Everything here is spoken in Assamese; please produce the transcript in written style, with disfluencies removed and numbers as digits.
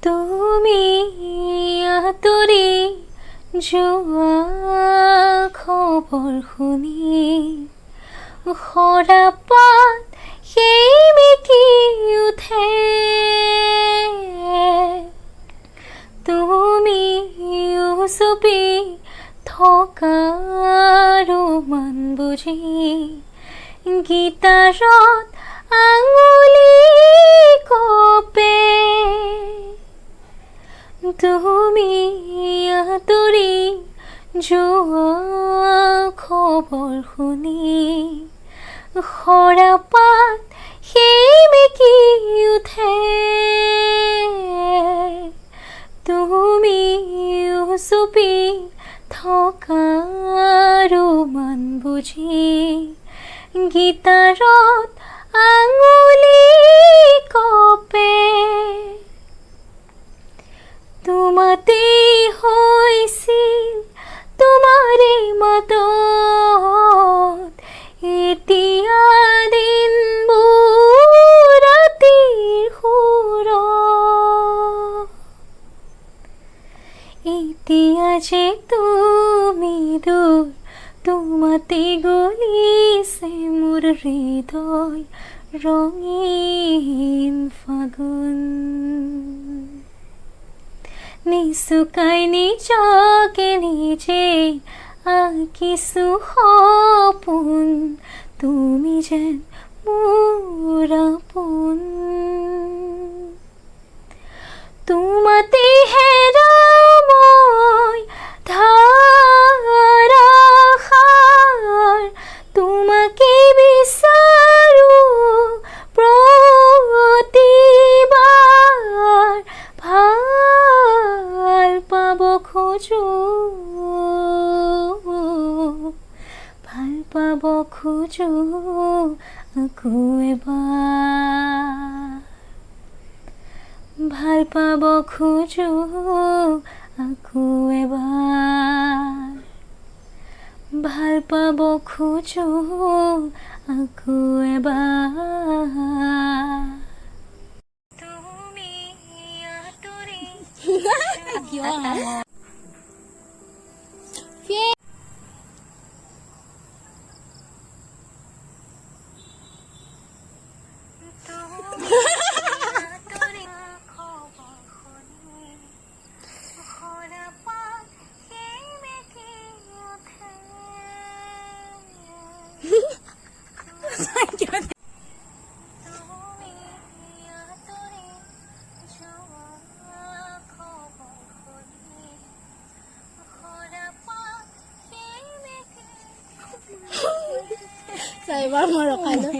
তুমি আঁতৰি যোৱা খবৰ শুনি সৰাপাত সেমেকি উঠে। তুমি চুপি থকা ৰোমান বুজি গীটাৰত আঙুলি কপে। তুমি আঁতৰি যোৱা খবৰ শুনি সৰাপাত সেমেকি উঠে। তুমি চুপি থকা ৰোমান বুজি গীটাৰত আঙুলি কপে। তোমাতে হৈছিল তোমাৰে মাতত এতিয়া দিনবোৰ ৰাতিৰ সুৰত। এতিয়া যে তুমি দূৰ তোমাতে গলিছে মোৰ হৃদয় ৰঙীন ফাগুন। নিচুকাই নিজকে নিজে আঁকিছো সপোন তুমি যেন মোৰ আপোন। তোমাতে হেৰাও মই ধাৰাসাৰ তোমাকে বিচাৰো প্ৰতিবাৰ। ভাল পাব খোজো ভাল পাব খোজো আকৌ এবাৰ। ভাল পাব খোজো আকৌ এবাৰ। ভাল পাব খোজো আকৌ এবাৰ। তুমি আঁতৰি Sa iba mo, Rokalo.